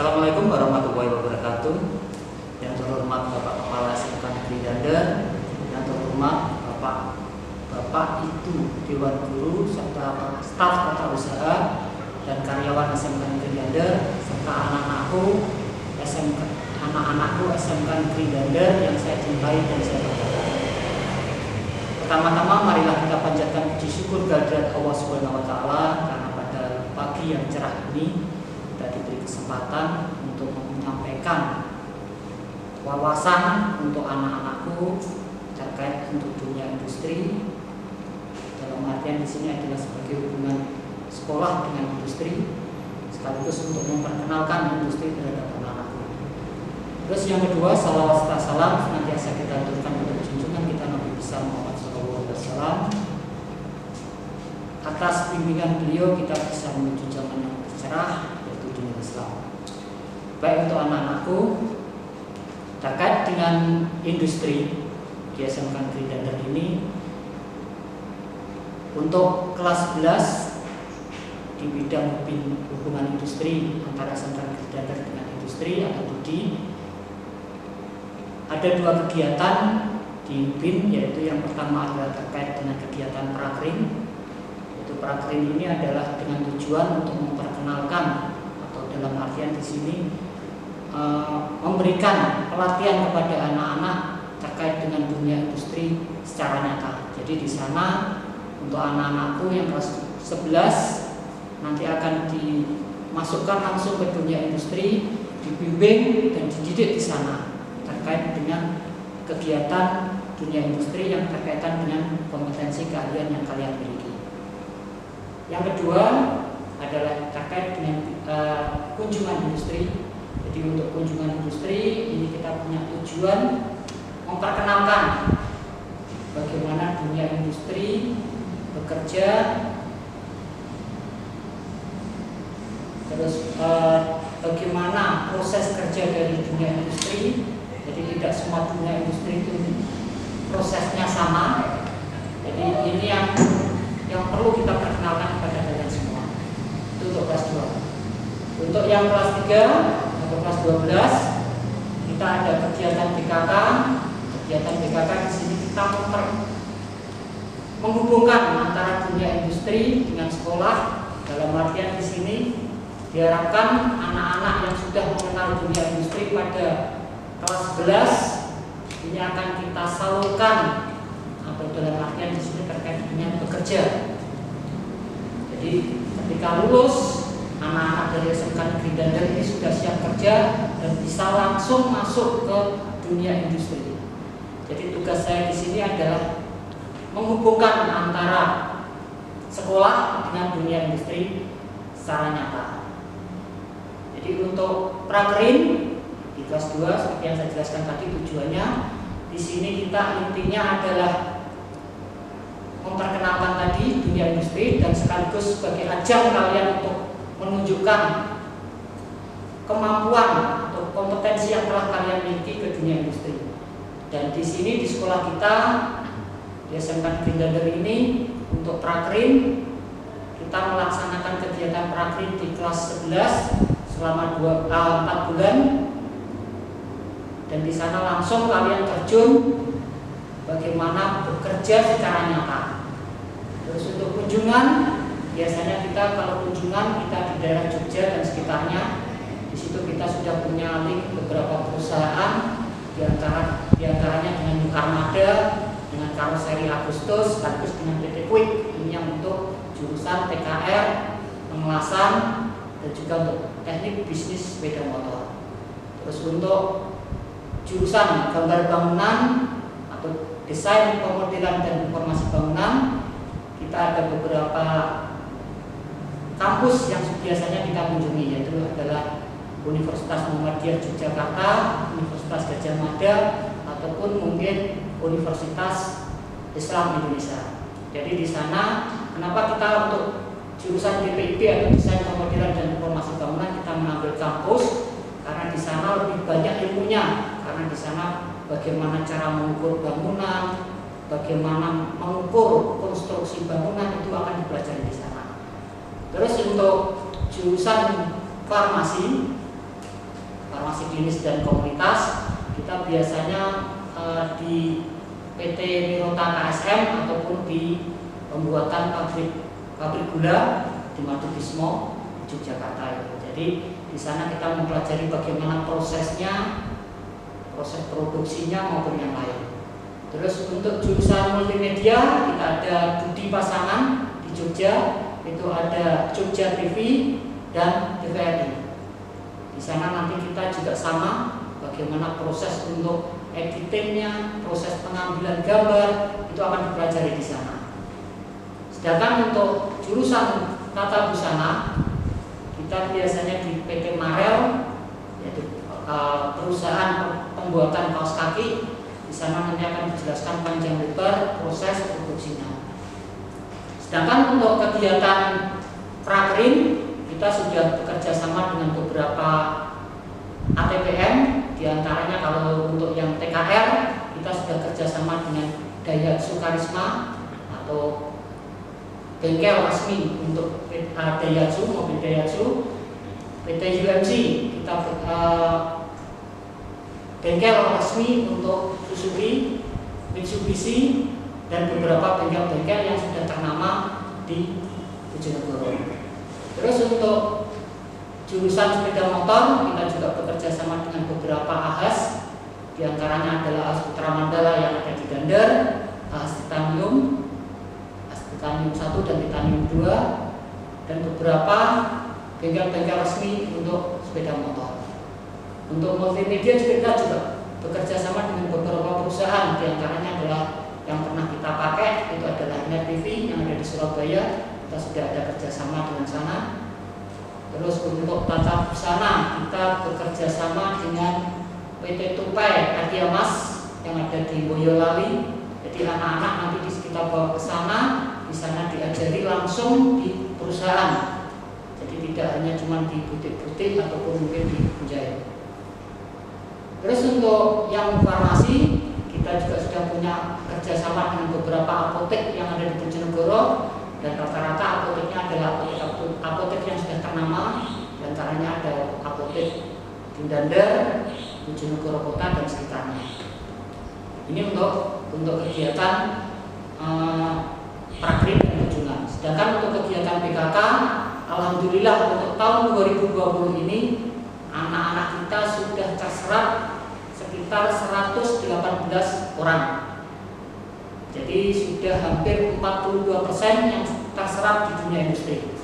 Assalamualaikum warahmatullahi wabarakatuh. Yang terhormat Bapak Kepala SMK Negeri Dander, yang terhormat Bapak Ibu Dewan Guru serta staf tata usaha dan karyawan SMK Negeri Dander serta anak-anakku SMK Negeri Dander yang saya cintai dan saya banggakan. Pertama-tama marilah kita panjatkan puji syukur kehadirat Allah Subhanahu wa taala karena pada pagi yang cerah ini kita diberi kesempatan untuk menyampaikan wawasan untuk anak-anakku terkait untuk dunia industri. Dalam artian di sini adalah sebagai hubungan sekolah dengan industri, sekaligus untuk memperkenalkan industri terhadap anak-anakku. Terus yang kedua, salawat serta salam senantiasa kita aturkan untuk junjungan kita Nabi besar Muhammad SAW. Atas bimbingan beliau kita bisa menuju zaman yang cerah, yaitu dunia Islam. Baik untuk anak-anakku terkait dengan industri di SMK Negeri Dander ini, untuk kelas 11 di bidang hubungan industri antara SMK Negeri Dander dengan industri atau BUDI, ada dua kegiatan di BIN, yaitu yang pertama adalah terkait dengan kegiatan prakrin. Yaitu prakrin ini adalah dengan tujuan untuk memperkenalkan atau dalam artian di sini memberikan pelatihan kepada anak-anak terkait dengan dunia industri secara nyata. Jadi di sana untuk anak-anakku yang kelas 11 nanti akan dimasukkan langsung ke dunia industri, dibimbing dan dididik di sana terkait dengan kegiatan dunia industri yang berkaitan dengan kompetensi keahlian yang kalian miliki. Yang kedua adalah terkait dengan kunjungan industri. Jadi untuk kunjungan industri ini kita punya tujuan memperkenalkan bagaimana dunia industri bekerja, terus bagaimana proses kerja dari dunia industri. Jadi tidak semua dunia industri itu prosesnya sama. Jadi ini yang perlu kita perkenalkan kepada kalian semua. Itu untuk kelas 2. Untuk yang kelas 3 atau kelas 12 kita ada kegiatan BKK. Kegiatan BKK di sini kita menghubungkan antara dunia industri dengan sekolah. Dalam artian di sini diharapkan anak-anak yang sudah mengenal dunia industri pada kelas 11 ini akan kita salurkan atau dalam artian di sini terkait dengan bekerja. Jadi ketika lulus, anak-anak dari SMK Negeri Dander ini sudah siap kerja dan bisa langsung masuk ke dunia industri. Jadi tugas saya di sini adalah menghubungkan antara sekolah dengan dunia industri secara nyata. Jadi untuk prakrin di kelas 2 seperti yang saya jelaskan tadi, tujuannya di sini kita intinya adalah memperkenalkan tadi dunia industri dan sekaligus sebagai ajang kalian untuk menunjukkan kemampuan atau kompetensi yang telah kalian miliki ke dunia industri. Dan di sini di sekolah kita di SMK Negeri Dander ini untuk prakrin kita melaksanakan kegiatan prakrin di kelas 11 selama 4 bulan. Dan di sana langsung kalian terjun bagaimana bekerja secara nyata. Terus untuk kunjungan, biasanya kita kalau kunjungan kita di daerah Jogja dan sekitarnya, di situ kita sudah punya link beberapa perusahaan, diantaranya dengan Mukarmada, dengan Karoseri Agustus, sekaligus dengan PT Quick. Ini yang untuk jurusan TKR, pengelasan, dan juga untuk teknik bisnis sepeda motor. Terus untuk jurusan gambar bangunan atau desain pemodelan dan informasi bangunan, kita ada beberapa kampus yang biasanya kita kunjungi, yaitu adalah Universitas Muhammadiyah Yogyakarta, Universitas Gadjah Mada, ataupun mungkin Universitas Islam Indonesia. Jadi di sana kenapa kita untuk jurusan DPIB atau desain pemodelan dan informasi bangunan kita mengambil kampus, karena di sana lebih banyak ilmunya. Karena di sana bagaimana cara mengukur bangunan, bagaimana mengukur konstruksi bangunan itu akan dipelajari di sana. Terus untuk jurusan farmasi farmasi klinis dan komunitas. Kita biasanya di PT Mirota KSM ataupun di pembuatan pabrik gula di Madubismo Yogyakarta. Jadi di sana kita mempelajari bagaimana prosesnya, proses produksinya maupun yang lain. Terus untuk jurusan multimedia kita ada Budi Pasangan di Jogja, itu ada Jogja TV dan TVRI. Di sana nanti kita juga sama bagaimana proses untuk editingnya, proses pengambilan gambar itu akan dipelajari di sana. Sedangkan untuk jurusan tata busana kita biasanya di PT Marel, yaitu perusahaan pembuatan kaos kaki. Di sana nanti akan dijelaskan panjang lebar proses produksinya. Sedangkan untuk kegiatan prakerin kita sudah bekerja sama dengan beberapa ATPM, diantaranya kalau untuk yang TKR kita sudah kerjasama dengan Daihatsu Karisma atau bengkel resmi untuk Daihatsu, mobil Daihatsu. PT UMC kita bengkel resmi untuk Suzuki, Mitsubishi, dan beberapa bengkel-bengkel yang sudah ternama di Bojonegoro. Terus untuk jurusan sepeda motor kita juga bekerja sama dengan beberapa AHAS, diantaranya adalah AHAS Putra Mandala yang ada di Dander, AHAS Titanium 1 dan Titanium 2, dan beberapa bengkel-bengkel resmi untuk sepeda motor. Untuk multimedia kita juga bekerja sama dengan beberapa perusahaan, diantaranya adalah yang pernah kita pakai itu adalah Net TV yang ada di Surabaya, kita sudah ada kerjasama dengan sana. Terus untuk tata busana kita bekerja sama dengan PT Tupai Adiamas yang ada di Boyolali. Jadi anak-anak nanti kita bawa ke sana, di sana diajari langsung di perusahaan. Jadi tidak hanya cuma di butik-butik ataupun mungkin di penjahit. Terus untuk yang farmasi kita juga sudah punya kerjasama dengan beberapa apotek yang ada di Bojonegoro, dan rata-rata apoteknya adalah apotek yang sudah ternama, diantaranya ada apotek di Dander, Bojonegoro Kota dan sekitarnya. Ini untuk kegiatan prakerin dan kunjungan. Sedangkan untuk kegiatan PKK, alhamdulillah untuk tahun 2020 ini anak-anak kita sudah terserap sekitar 118 orang. Jadi sudah hampir 42% yang terserap di dunia industri.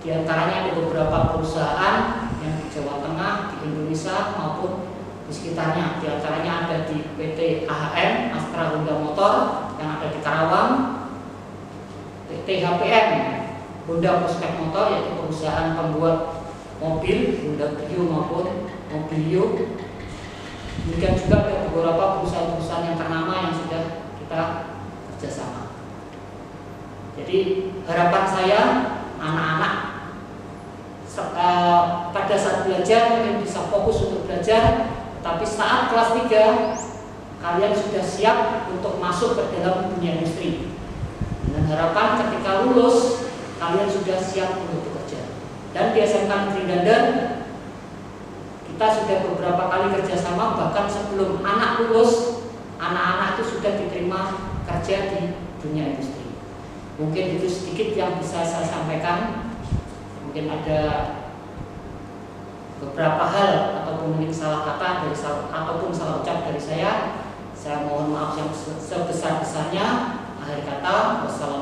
Di antaranya ada beberapa perusahaan yang di Jawa Tengah, di Indonesia maupun di sekitarnya. Di antaranya ada di PT AHM Astra Honda Motor yang ada di Karawang, PT HPM Honda Prospek Motor yaitu perusahaan pembuat mobil Honda Brio maupun Mobilio. Demikian juga ada beberapa perusahaan-perusahaan yang ternama yang sudah kita kerjasama. Jadi harapan saya anak-anak pada saat belajar mungkin bisa fokus untuk belajar, tetapi saat kelas 3 kalian sudah siap untuk masuk ke dalam dunia industri. Dengan harapan ketika lulus kalian sudah siap untuk bekerja. Dan di SMK Negeri Dander kita sudah beberapa kali kerjasama, bahkan sebelum anak lulus, anak-anak itu sudah diterima kerja di dunia industri. Mungkin itu sedikit yang bisa saya sampaikan. Mungkin ada beberapa hal ataupun mungkin salah kata ataupun salah ucap dari saya. Saya mohon maaf yang sebesar-besarnya. Akhir kata, wassalamualaikum